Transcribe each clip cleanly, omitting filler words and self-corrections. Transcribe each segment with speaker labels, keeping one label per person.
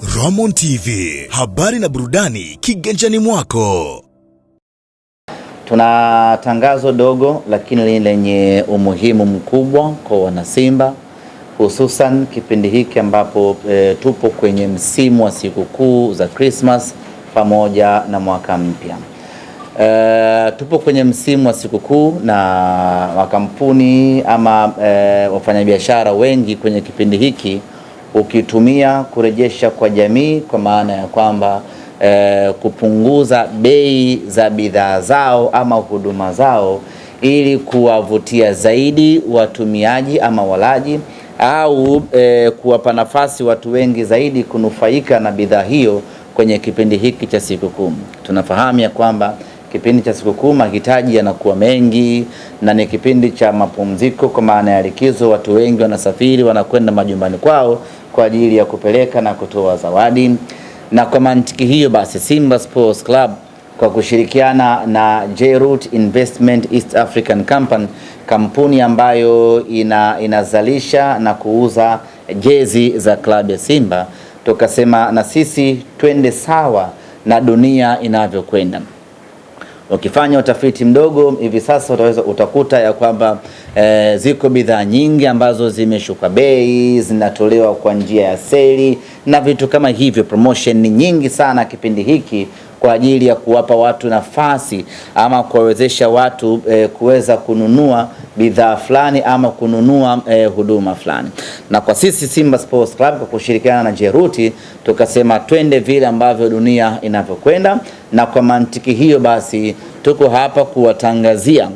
Speaker 1: Roman TV, habari na burudani kiganjani mwako.
Speaker 2: Tuna tangazo dogo lakini lenye umuhimu mkubwa kwa wanasimba, hususan kipindi hiki ambapo tupo kwenye msimu wa sikukuu za Christmas pamoja na mwaka mpya. Tupo kwenye msimu wa sikukuu na makampuni ama wafanyabiashara wengi kwenye kipindi hiki ukitumia kurejesha kwa jamii, kwa maana ya kwamba kupunguza bei za bidhaa zao ama huduma zao ili kuwavutia zaidi watumiaji ama walaji, au kuwapa nafasi watu wengi zaidi kunufaika na bidhaa hiyo kwenye kipindi hiki cha sikukuu. Tunafahamu ya kwamba kipindi cha sikukuu mahitaji yanakuwa mengi na ni kipindi cha mapumziko, kwa maana ya likizo. Watu wengi wanasafiri, wanakwenda majumbani kwao kwa ajili ya kupeleka na kutoa zawadi. Na kwa mantiki hiyo basi, Simba Sports Club kwa kushirikiana na J-Root Investment East African Company, kampuni ambayo inazalisha na kuuza jezi za klabu ya Simba, tukasema na sisi twende sawa na dunia inavyokwenda. Ukifanya utafiti mdogo hivi sasa utakuta ya kwamba ziko bidhaa nyingi ambazo zimeshuka bei, zinatolewa kwa njia ya seli na vitu kama hivyo. Promotion ni nyingi sana kipindi hiki kwa ajili ya kuwapa watu nafasi ama kuwawezesha watu kuweza kununua bidhaa fulani ama kununua huduma fulani. Na kwa sisi Simba Sports Club kwa kushirikiana na J-Root tukasema twende vile ambavyo dunia inavyokwenda, na kwa mantiki hiyo basi tuko hapa kuwatangazia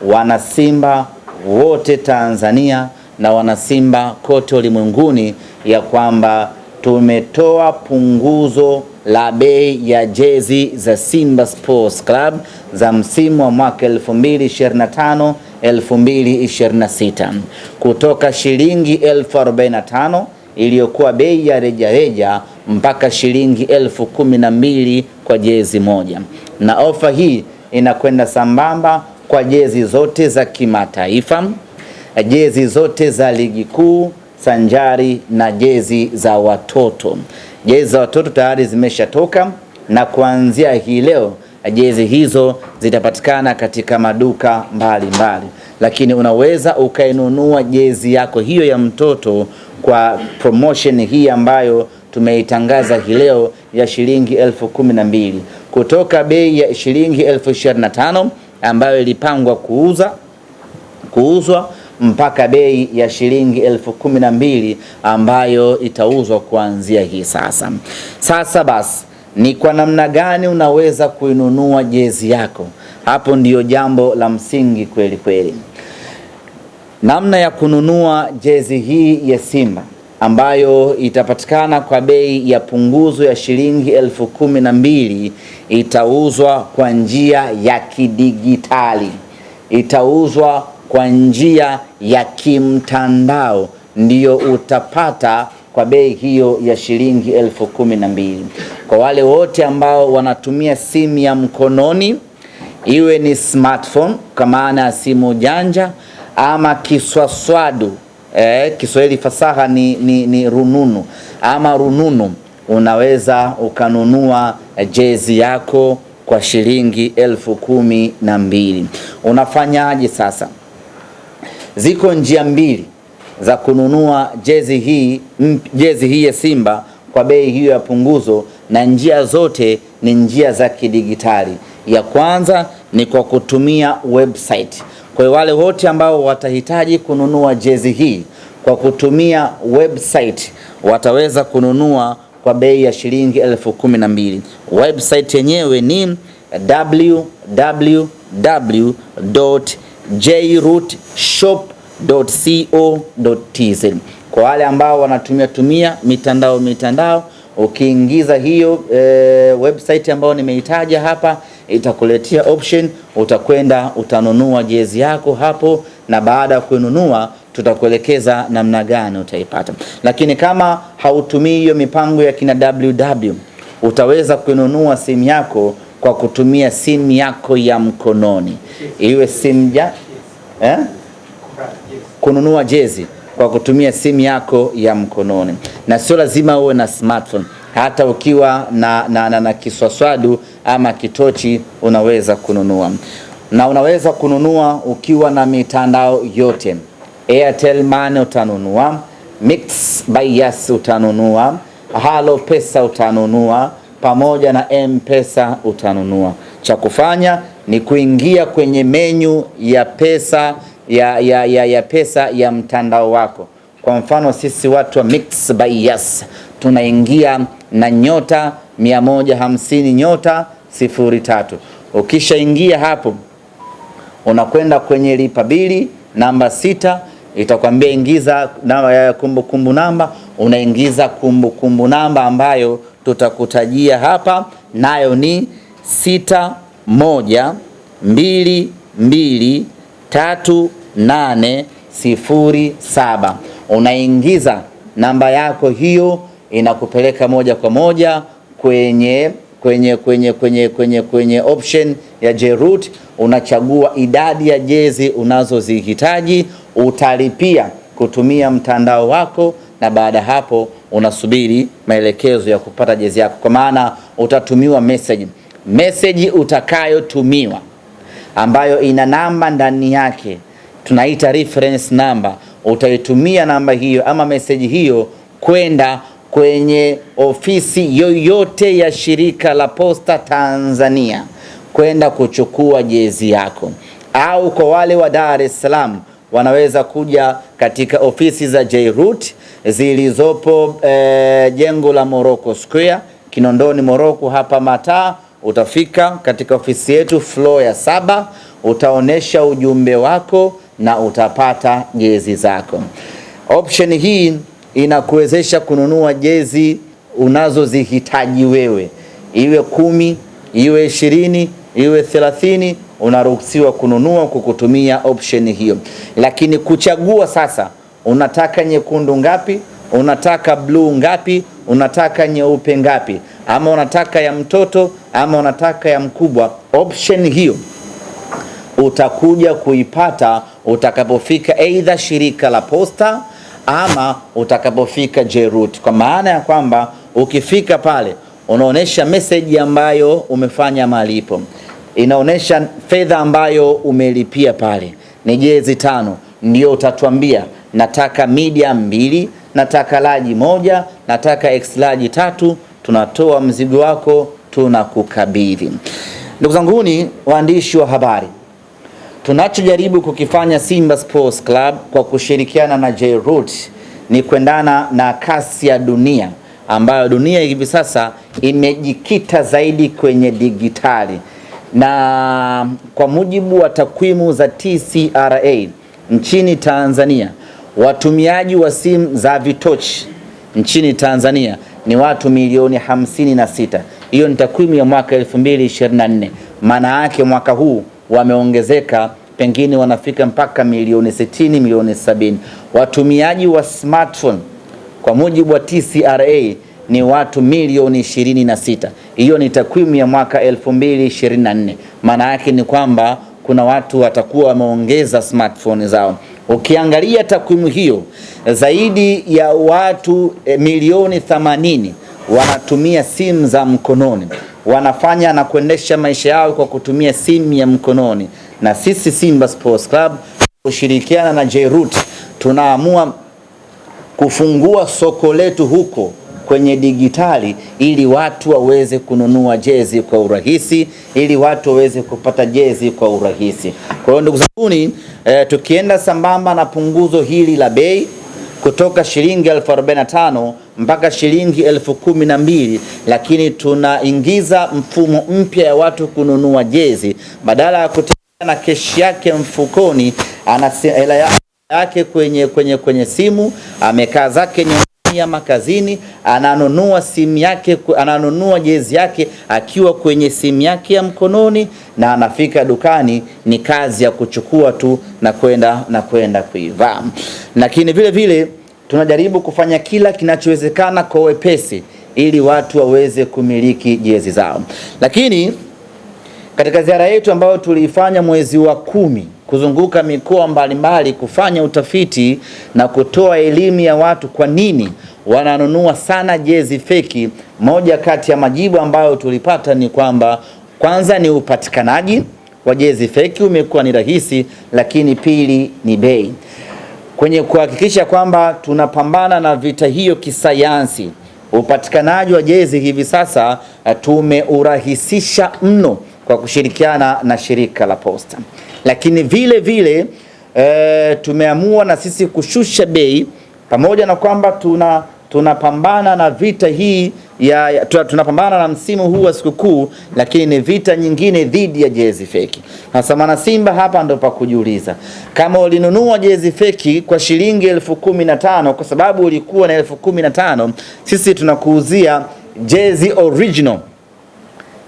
Speaker 2: wanasimba wote Tanzania na wanasimba kote ulimwenguni ya kwamba tumetoa punguzo la bei ya jezi za Simba Sports Club za msimu wa mwaka 2025-2026 kutoka shilingi 45,000 iliyokuwa bei ya rejareja mpaka shilingi 12,000 kwa jezi moja. Na ofa hii inakwenda sambamba kwa jezi zote za kimataifa, jezi zote za ligi kuu sanjari na jezi za watoto. Jezi za watoto tayari zimeshatoka, na kuanzia hii leo jezi hizo zitapatikana katika maduka mbalimbali, lakini unaweza ukainunua jezi yako hiyo ya mtoto kwa promotion hii ambayo tumeitangaza hii leo ya shilingi 12,000 kutoka bei ya shilingi 25,000 ambayo ilipangwa kuuzwa mpaka bei ya shilingi 12,000 ambayo itauzwa kuanzia hii sasa. Sasa basi, ni kwa namna gani unaweza kuinunua jezi yako? Hapo ndiyo jambo la msingi kweli kweli. Namna ya kununua jezi hii ya Simba ambayo itapatikana kwa bei ya punguzo ya shilingi 12,000 itauzwa kwa njia ya kidigitali, itauzwa kwa njia ya kimtandao, ndiyo utapata kwa bei hiyo ya shilingi 12,000. Kwa wale wote ambao wanatumia simu ya mkononi, iwe ni smartphone kwa maana ya simu janja ama kiswaswadu, Kiswahili fasaha ni rununu ama rununu, unaweza ukanunua jezi yako kwa shilingi 12,000. Unafanyaje sasa? Ziko njia mbili za kununua jezi hii ya Simba kwa bei hiyo ya punguzo, na njia zote ni njia za kidigitali. Ya kwanza ni kwa kutumia website. Kwa wale wote ambao watahitaji kununua jezi hii kwa kutumia website, wataweza kununua kwa bei ya shilingi 12,000. Website yenyewe ni www.jrootshop.co.tz. Kwa wale ambao wanatumia mitandao, ukiingiza hiyo website ambayo nimeitaja hapa, itakuletea option, utakwenda utanunua jezi yako hapo, na baada ya kununua tutakuelekeza namna gani utaipata. Lakini kama hautumii hiyo mipango ya kina www, utaweza kununua simu yako kwa kutumia simu yako ya mkononi, iwe simu kununua jezi kwa kutumia simu yako ya mkononi, na sio lazima uwe na smartphone. hata ukiwa na kiswaswadu ama kitochi unaweza kununua, na unaweza kununua ukiwa na mitandao yote. Airtel Money utanunua, Mix by Yas utanunua, Halo Pesa utanunua, pamoja na M-Pesa utanunua. Cha kufanya ni kuingia kwenye menyu ya pesa ya pesa ya mtandao wako. Kwa mfano sisi watu wa Mix by Yas tunaingia na nyota 150 nyota 03. Ukishaingia hapo unakwenda kwenye lipa bili namba 6, itakwambia ingiza kumbukumbu namba. Unaingiza kumbukumbu namba ambayo tutakutajia hapa, nayo ni 61223807. Unaingiza namba yako hiyo, inakupeleka moja kwa moja kwenye option ya J-Root. Unachagua idadi ya jezi unazozihitaji, utalipia kutumia mtandao wako, na baada hapo unasubiri maelekezo ya kupata jezi yako, kwa maana utatumiwa message utakayotumiwa ambayo ina namba ndani yake, tunaita reference number. Utaitumia namba hiyo ama message hiyo kwenda kwenye ofisi yoyote ya shirika la Posta Tanzania kwenda kuchukua jezi yako, au kwa wale wa Dar es Salaam wanaweza kuja katika ofisi za J-Root zilizopo jengo la Morocco Square, Kinondoni Morocco hapa Mataa. Utafika katika ofisi yetu floor ya 7, utaonesha ujumbe wako na utapata jezi zako. Option hii inakuwezesha kununua jezi unazozihitaji wewe, iwe 10, iwe 20, iwe 30, unaruhusiwa kununua kukutumia option hiyo. Lakini kuchagua sasa, unataka nyekundu ngapi, unataka blue ngapi, unataka nyeupe ngapi, ama unataka ya mtoto ama unataka ya mkubwa, option hiyo utakuja kuipata utakapofika either shirika la Posta ama utakapofika J-Root. Kwa maana ya kwamba ukifika pale unaonesha message ambayo umefanya malipo, inaonesha fedha ambayo umelipia pale ni jezi 5, ndio utatuambia nataka medium 2, nataka large 1, nataka X large 3. Tunatoa mzigo wako, tunakukabidhi. Ndugu zanguni waandishi wa habari, tunachojaribu kukifanya Simba Sports Club kwa kushirikiana na J-Root ni kuendana na kasi ya dunia, ambayo dunia hivi sasa imejikita zaidi kwenye digitali. Na kwa mujibu wa takwimu za TCRA nchini Tanzania, watumiaji wa simu za vitochi nchini Tanzania ni watu milioni 56. Hiyo ni takwimu ya mwaka 2024. Maana yake mwaka huu wameongezeka, pengine wanafika mpaka milioni 60, milioni 70. Watumiaji wa smartphone kwa mujibu wa TCRA ni watu milioni 26. Hiyo ni takwimu ya mwaka 2024. Maana yake ni kwamba kuna watu watakuwa wameongeza smartphone zao. Ukiangalia takwimu hiyo, zaidi ya watu milioni 80 wanatumia simu za mkononi, wanafanya na kuendesha maisha yao kwa kutumia simu ya mkononi. Na sisi Simba Sports Club kushirikiana na J-Root tunaamua kufungua soko letu huko kwenye digitali, ili watu waweze kununua jezi kwa urahisi, ili watu waweze kupata jezi kwa urahisi. Kwa hiyo ndugu zangu, tukienda sambamba na punguzo hili la bei kutoka shilingi 1045 mpaka shilingi 1012, lakini tunaingiza mfumo mpya ya watu kununua jezi. Badala ya kutembea na keshi yake mfukoni, ana hela yake kwenye simu, amekaa zake ama kazini, ananunua simu yake, ananunua jezi yake akiwa kwenye simu yake ya mkononi, na anafika dukani, ni kazi ya kuchukua tu na kwenda kuivaa. Lakini vile vile tunajaribu kufanya kila kinachowezekana kwa wepesi ili watu waweze kumiliki jezi zao. Lakini katika ziara yetu ambayo tuliifanya mwezi wa 10 kuzunguka mikoa mbalimbali kufanya utafiti na kutoa elimu ya watu kwa nini wananunua sana jezi feki, moja kati ya majibu ambayo tulipata ni kwamba kwanza ni upatikanaji wa jezi feki umekuwa ni rahisi, lakini pili ni bei. Kwenye kuhakikisha kwamba tunapambana na vita hiyo kisayansi, upatikanaji wa jezi hivi sasa tumeurahisisha mno kwa kushirikiana na shirika la Posta. Lakini vile vile tumeamua na sisi kushusha bei, pamoja na kwamba tunapambana na vita hii tunapambana na msimu huu wa sikukuu, lakini ni vita nyingine dhidi ya jezi feki. Sasa mwana Simba, hapa ndo pa kujiuliza, kama ulinunua jezi feki kwa shilingi 15,000 kwa sababu ulikuwa na 15,000, sisi tunakuuzia jezi original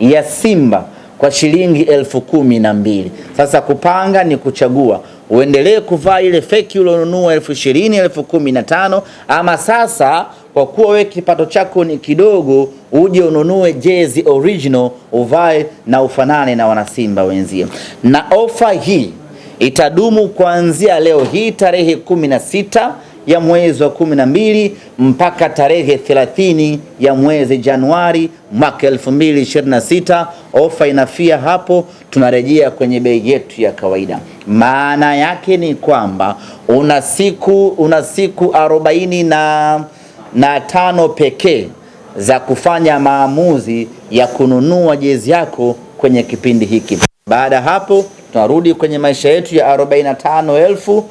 Speaker 2: ya Simba kwa shilingi 12,000. Sasa kupanga ni kuchagua, uendelee kuvaa ile feki ulionunua 20,000, 15,000, ama sasa kwa kuwa wewe kipato chako ni kidogo, uje ununue jezi original uvae na ufanane na wanasimba wenzio. Na ofa hii itadumu kuanzia leo hii tarehe 16 ya mwezi wa 12 mpaka tarehe 30 ya mwezi Januari mwaka 2026. Ofa inafia hapo, tunarejea kwenye bei yetu ya kawaida. Maana yake ni kwamba una siku 45 pekee za kufanya maamuzi ya kununua jezi yako kwenye kipindi hiki. Baada hapo tunarudi kwenye maisha yetu ya 45,000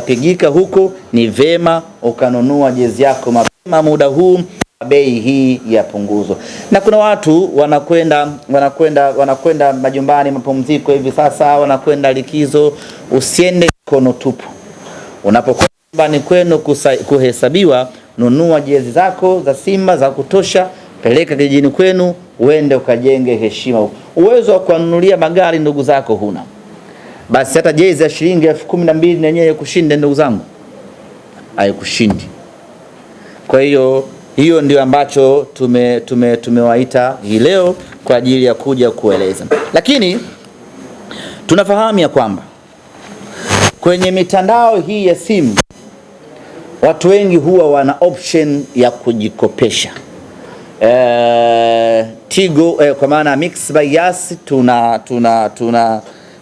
Speaker 2: pigika huko. Ni vema ukanunua jezi yako mapema muda huu, bei hii ya punguzo. Na kuna watu wanakwenda majumbani mapumziko hivi sasa, wanakwenda likizo. Usiende mikono tupu. Unapokwenda nyumbani kwenu kuhesabiwa, nunua jezi zako za Simba za kutosha, peleka kijijini kwenu, uende ukajenge heshima. Uwezo wa kununulia magari ndugu zako huna, basi hata jezi ya shilingi 12,000 yenyewe kushinde ndugu zangu, haikushindi. Kwa hiyo ndio ambacho tumewaita hii leo kwa ajili ya kuja kueleza. Lakini tunafahamu ya kwamba kwenye mitandao hii ya simu watu wengi huwa wana option ya kujikopesha. Tigo kwa maana Mix by Yas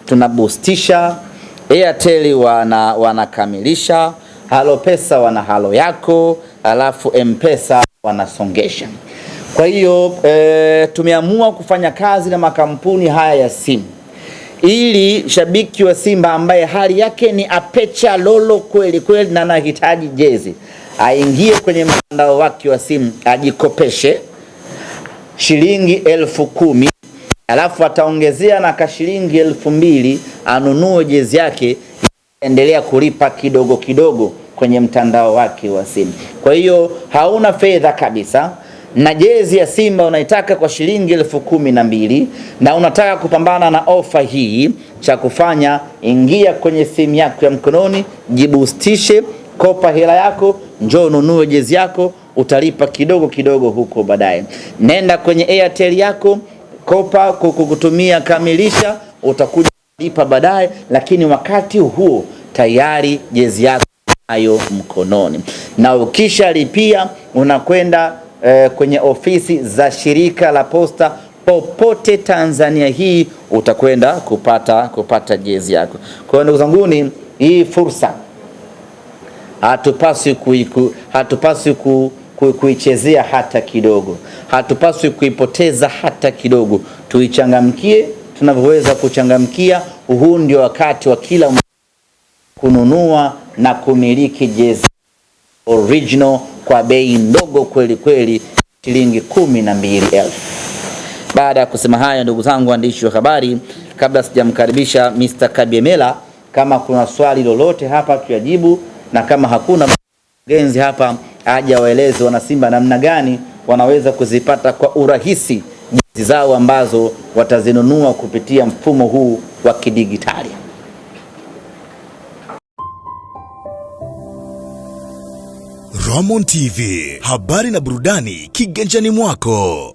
Speaker 2: tuna boostisha, Airtel wanakamilisha, Halo Pesa wana halo yako, alafu M-Pesa wanasongesha. Kwa hiyo tumeamua kufanya kazi na makampuni haya ya simu ili shabiki wa Simba ambaye hali yake ni apecha lolo kweli kweli na anahitaji jezi, aingie kwenye mtandao wake wa simu, ajikopeshe shilingi 10,000, alafu ataongezea na kashilingi 2,000, anunue jezi yake, endelea kulipa kidogo kidogo kwenye mtandao wake wa simu. Kwa hiyo hauna fedha kabisa na jezi ya Simba unaitaka kwa shilingi 12,000 na unataka kupambana na ofa hii, cha kufanya ingia kwenye simu yako ya mkononi, jibustishe, kopa hela yako, njoo ununue jezi yako, utalipa kidogo kidogo huko baadaye. Nenda kwenye Airtel yako, kopa kukutumia kamilisha, utakuja lipa baadaye, lakini wakati huo tayari jezi yako nayo mkononi. Na ukisha lipia unakwenda kwenye ofisi za shirika la Posta popote Tanzania hii, utakwenda kupata jezi yako. Kwa hiyo ndugu zanguni, hii fursa hatupaswi kuichezea hata kidogo, hatupaswi kuipoteza hata kidogo. Tuichangamkie tunavyoweza kuchangamkia. Huu ndio wakati wa kila kununua na kumiliki jezi original kwa bei ndogo kweli kweli, shilingi 12,000. Baada ya kusema haya, ndugu zangu waandishi wa habari, kabla sijamkaribisha Mr. Kabyemela, kama kuna swali lolote hapa tuyajibu, na kama hakuna, mgenzi hapa aje waeleze wana Simba namna gani wanaweza kuzipata kwa urahisi jezi zao ambazo watazinunua kupitia mfumo huu wa kidigitali.
Speaker 1: Roman TV, habari na burudani kiganjani mwako.